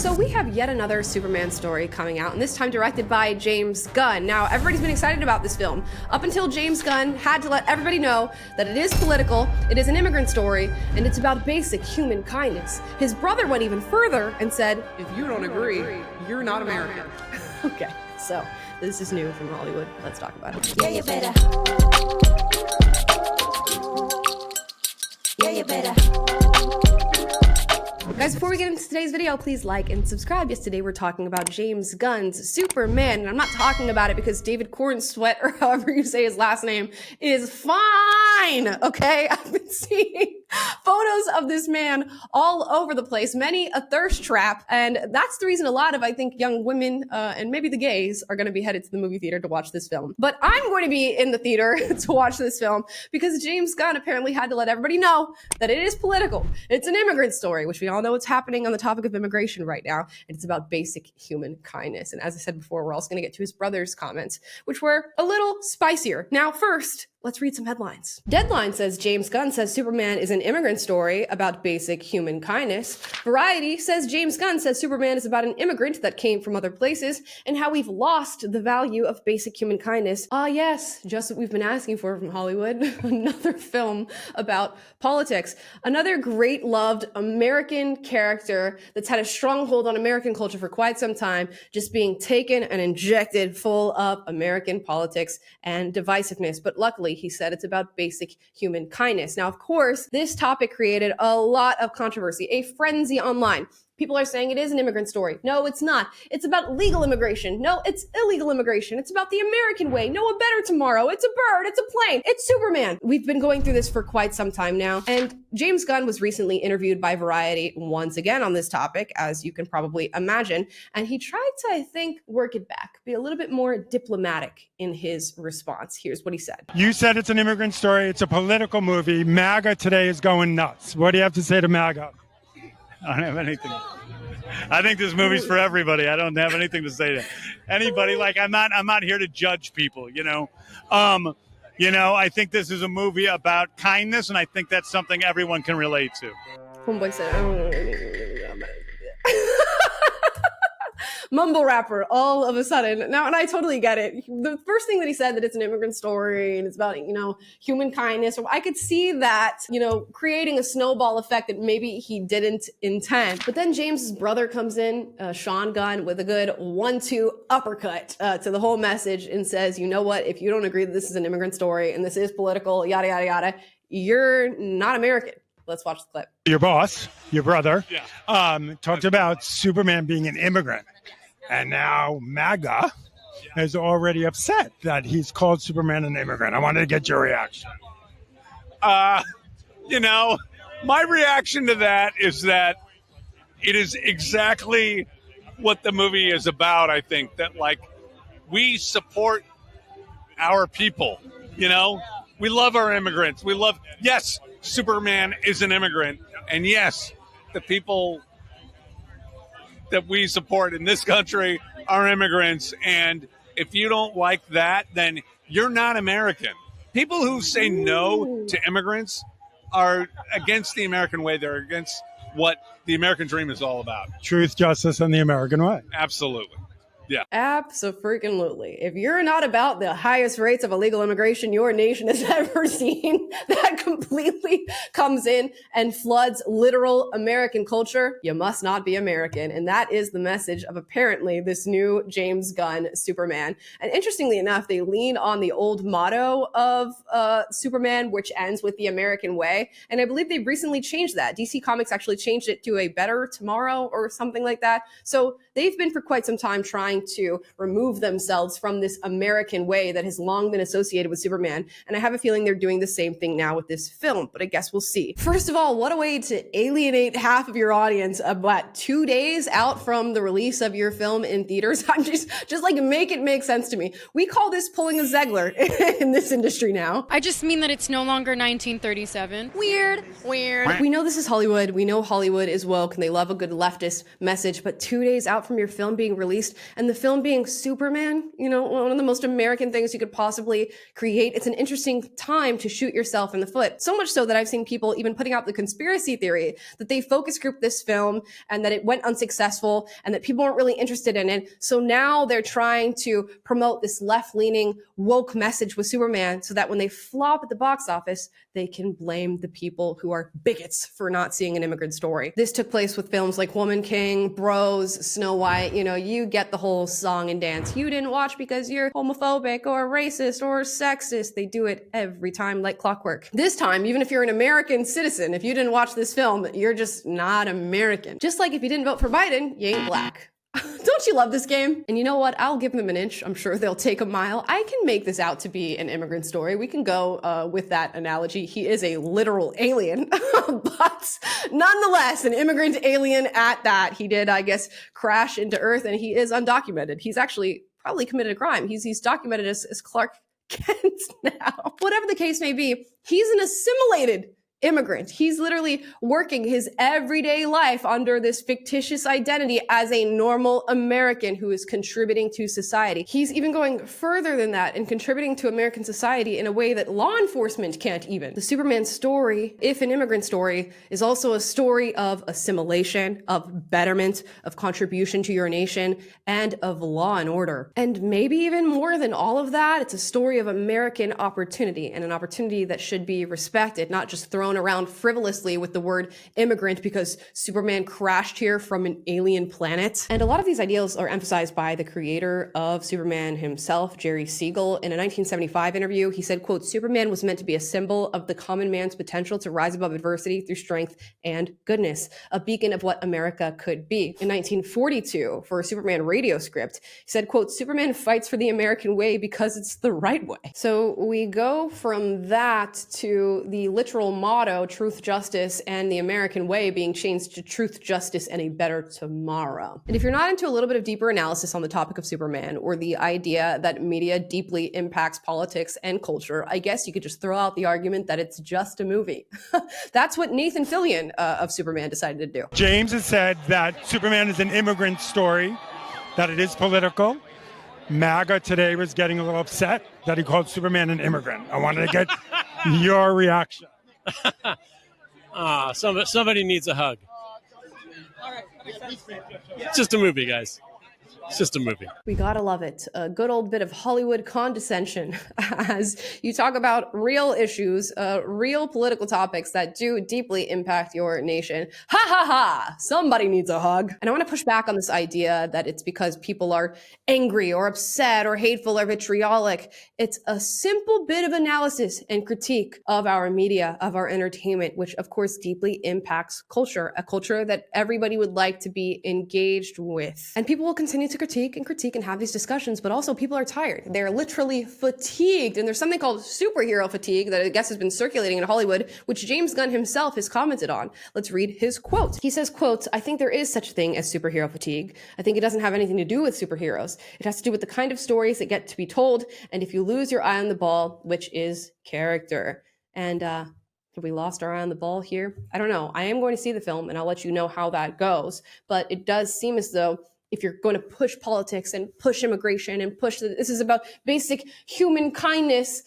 So we have yet another Superman story coming out, and this time directed by James Gunn. Now, everybody's been excited about this film, up until James Gunn had to let everybody know that it is political, it is an immigrant story, and it's about basic human kindness. His brother went even further and said, if you don't agree, you're not American. Okay, so this is new from Hollywood. Let's talk about it. Yeah, you better. Yeah, you better. Guys, before we get into today's video, please like and subscribe. Yes, today we're talking about James Gunn's Superman, and I'm not talking about it because David Cornsweet, or however you say his last name, is fine, okay? I've been seeing photos of this man all over the place, many a thirst trap, and that's the reason a lot of, I think, young women and maybe the gays are going to be headed to the movie theater to watch this film. But I'm going to be in the theater to watch this film because James Gunn apparently had to let everybody know that it is political. It's an immigrant story, which we all know what's happening on the topic of immigration right now, and it's about basic human kindness. And as I said before, we're also going to get to his brother's comments, which were a little spicier. Now, first, let's read some headlines. Deadline says James Gunn says Superman is an immigrant story about basic human kindness. Variety says James Gunn says Superman is about an immigrant that came from other places and how we've lost the value of basic human kindness. Ah, yes, just what we've been asking for from Hollywood. Another film about politics. Another great loved American character that's had a stronghold on American culture for quite some time, just being taken and injected full of American politics and divisiveness. But luckily, he said it's about basic human kindness. Now, of course, this topic created a lot of controversy, a frenzy online. People are saying it is an immigrant story. No, it's not. It's about legal immigration. No, it's illegal immigration. It's about the American way. No, a better tomorrow. It's a bird. It's a plane. It's Superman. We've been going through this for quite some time now. And James Gunn was recently interviewed by Variety once again on this topic, as you can probably imagine. And he tried to, I think, work it back, be a little bit more diplomatic in his response. Here's what he said. You said it's an immigrant story. It's a political movie. MAGA today is going nuts. What do you have to say to MAGA? I don't have anything. I think this movie's for everybody. I don't have anything to say to anybody. Like I'm not here to judge people, you know. I think this is a movie about kindness, and I think that's something everyone can relate to. Homeboy said, mumble rapper all of a sudden. Now, and I totally get it. The first thing that he said, that it's an immigrant story and it's about, human kindness. I could see that, creating a snowball effect that maybe he didn't intend. But then James's brother comes in, Shawn Gunn, with a good 1-2 uppercut to the whole message and says, you know what, if you don't agree that this is an immigrant story and this is political, yada, yada, yada, you're not American. Let's watch the clip. Your boss, your brother, talked about Superman being an immigrant. And now MAGA is already upset that he's called Superman an immigrant. I wanted to get your reaction. My reaction to that is that it is exactly what the movie is about. I think that, we support our people, we love our immigrants. Yes, Superman is an immigrant. And yes, the people that we support in this country are immigrants. And if you don't like that, then you're not American. People who say no to immigrants are against the American way. They're against what the American dream is all about. Truth, justice, and the American way. Absolutely. Yeah. Abso-freaking-lutely. If you're not about the highest rates of illegal immigration your nation has ever seen, that completely comes in and floods literal American culture, you must not be American. And that is the message of apparently this new James Gunn Superman. And interestingly enough, they lean on the old motto of Superman, which ends with the American way. And I believe they've recently changed that. DC Comics actually changed it to a better tomorrow or something like that. So they've been for quite some time trying to remove themselves from this American way that has long been associated with Superman. And I have a feeling they're doing the same thing now with this film, but I guess we'll see. First of all, what a way to alienate half of your audience about 2 days out from the release of your film in theaters. I'm just make it make sense to me. We call this pulling a Zgler in this industry now. I just mean that it's no longer 1937. Weird. We know this is Hollywood. We know Hollywood is woke and they love a good leftist message, but 2 days out from your film being released and the film being Superman, you know, one of the most American things you could possibly create. It's an interesting time to shoot yourself in the foot. So much so that I've seen people even putting out the conspiracy theory that they focus grouped this film and that it went unsuccessful and that people weren't really interested in it. So now they're trying to promote this left-leaning woke message with Superman so that when they flop at the box office, they can blame the people who are bigots for not seeing an immigrant story. This took place with films like Woman King, Bros, Snow White. You know, you get the whole song and dance. You didn't watch because you're homophobic or racist or sexist. They do it every time like clockwork. This time, even if you're an American citizen, if you didn't watch this film, you're just not American. Just like if you didn't vote for Biden, you ain't black. Don't you love this game? And you know what? I'll give them an inch. I'm sure they'll take a mile. I can make this out to be an immigrant story. We can go with that analogy. He is a literal alien, but nonetheless, an immigrant alien at that. He did, I guess, crash into Earth, and he is undocumented. He's actually probably committed a crime. He's documented as Clark Kent now. Whatever the case may be, he's an assimilated immigrant. He's literally working his everyday life under this fictitious identity as a normal American who is contributing to society. He's even going further than that and contributing to American society in a way that law enforcement can't even. The Superman story, if an immigrant story, is also a story of assimilation, of betterment, of contribution to your nation, and of law and order. And maybe even more than all of that, it's a story of American opportunity, and an opportunity that should be respected, not just thrown around frivolously with the word immigrant because Superman crashed here from an alien planet. And a lot of these ideals are emphasized by the creator of Superman himself, Jerry Siegel. In a 1975 interview, he said, quote, "Superman was meant to be a symbol of the common man's potential to rise above adversity through strength and goodness, a beacon of what America could be." In 1942, for a Superman radio script, he said, quote, "Superman fights for the American way because it's the right way." So we go from that to the literal motto, truth, justice, and the American way being changed to truth, justice, and a better tomorrow. And if you're not into a little bit of deeper analysis on the topic of Superman or the idea that media deeply impacts politics and culture, I guess you could just throw out the argument that it's just a movie. That's what Nathan Fillion of Superman decided to do. James has said that Superman is an immigrant story, that it is political. MAGA today was getting a little upset that he called Superman an immigrant. I wanted to get your reaction. Somebody needs a hug. It's just a movie, guys. It's just a movie. We gotta love it. A good old bit of Hollywood condescension as you talk about real issues, real political topics that do deeply impact your nation. Ha ha ha! Somebody needs a hug. And I want to push back on this idea that it's because people are angry or upset or hateful or vitriolic. It's a simple bit of analysis and critique of our media, of our entertainment, which of course deeply impacts culture, a culture that everybody would like to be engaged with. And people will continue to critique and have these discussions, but also people are tired. They're literally fatigued. And there's something called superhero fatigue that I guess has been circulating in Hollywood, which James Gunn himself has commented on. Let's read his quote. He says, quote, "I think there is such a thing as superhero fatigue. I think it doesn't have anything to do with superheroes. It has to do with the kind of stories that get to be told. And if you lose your eye on the ball, which is character." And, have we lost our eye on the ball here? I don't know. I am going to see the film and I'll let you know how that goes. But it does seem as though if you're going to push politics and push immigration and push this is about basic human kindness,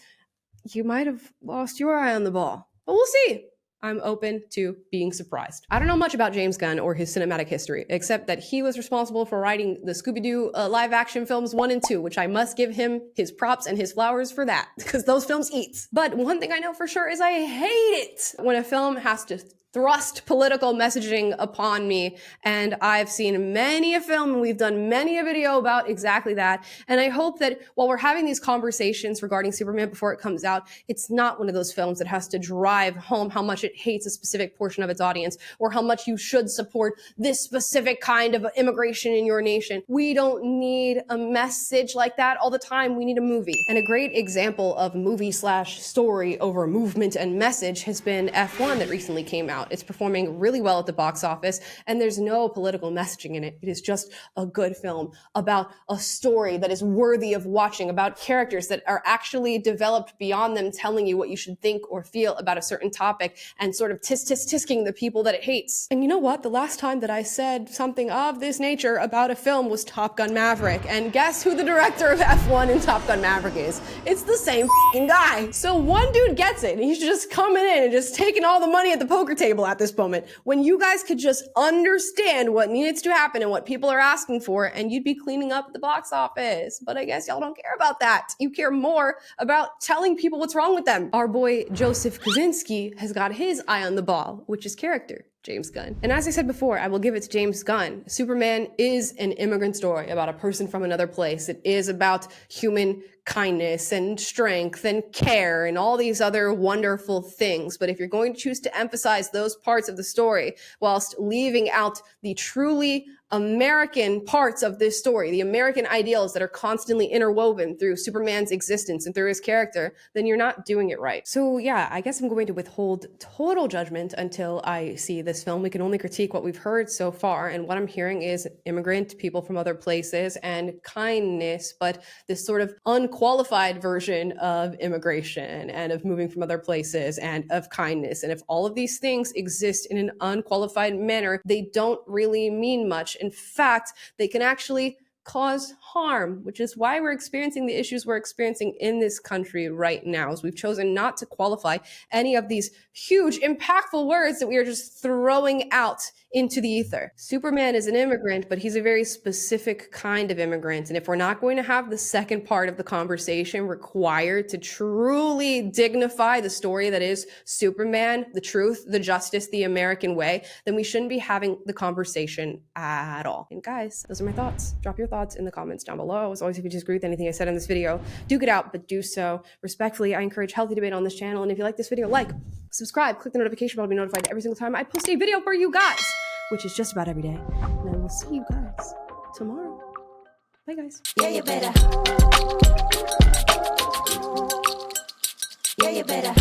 you might have lost your eye on the ball. But we'll see. I'm open to being surprised. I don't know much about James Gunn or his cinematic history, except that he was responsible for writing the Scooby-Doo live action films 1 and 2, which I must give him his props and his flowers for that, because those films eat. But one thing I know for sure is I hate it when a film has to thrust political messaging upon me. And I've seen many a film and we've done many a video about exactly that. And I hope that while we're having these conversations regarding Superman before it comes out, it's not one of those films that has to drive home how much it hates a specific portion of its audience or how much you should support this specific kind of immigration in your nation. We don't need a message like that all the time. We need a movie. And a great example of movie/story over movement and message has been F1 that recently came out. out. It's performing really well at the box office, and there's no political messaging in it. It is just a good film about a story that is worthy of watching, about characters that are actually developed beyond them telling you what you should think or feel about a certain topic and sort of tisking the people that it hates. And you know what? The last time that I said something of this nature about a film was Top Gun Maverick. And guess who the director of F1 in Top Gun Maverick is? It's the same f***ing guy. So one dude gets it, and he's just coming in and just taking all the money at the poker table at this moment, when you guys could just understand what needs to happen and what people are asking for, and you'd be cleaning up the box office. But I guess y'all don't care about that. You care more about telling people what's wrong with them. Our boy Joseph Kosinski has got his eye on the ball, which is character. James Gunn. And as I said before, I will give it to James Gunn. Superman is an immigrant story about a person from another place. It is about human kindness and strength and care and all these other wonderful things. But if you're going to choose to emphasize those parts of the story whilst leaving out the truly American parts of this story, the American ideals that are constantly interwoven through Superman's existence and through his character, then you're not doing it right. So yeah, I guess I'm going to withhold total judgment until I see this film. We can only critique what we've heard so far, and what I'm hearing is immigrant, people from other places, and kindness, but this sort of unqualified version of immigration and of moving from other places and of kindness. And if all of these things exist in an unqualified manner, they don't really mean much. In fact, they can actually cause harm, which is why we're experiencing the issues we're experiencing in this country right now, as we've chosen not to qualify any of these huge, impactful words that we are just throwing out into the ether. Superman is an immigrant, but he's a very specific kind of immigrant. And if we're not going to have the second part of the conversation required to truly dignify the story that is Superman, the truth, the justice, the American way, then we shouldn't be having the conversation at all. And guys, those are my thoughts. Drop your thoughts in the comments down below. As always, if you disagree with anything I said in this video, do get out, but do so respectfully. I encourage healthy debate on this channel. And if you like this video, like, subscribe, click the notification bell to be notified every single time I post a video for you guys, which is just about every day. And I will see you guys tomorrow. Bye, guys. Yeah, you better. Yeah, you better.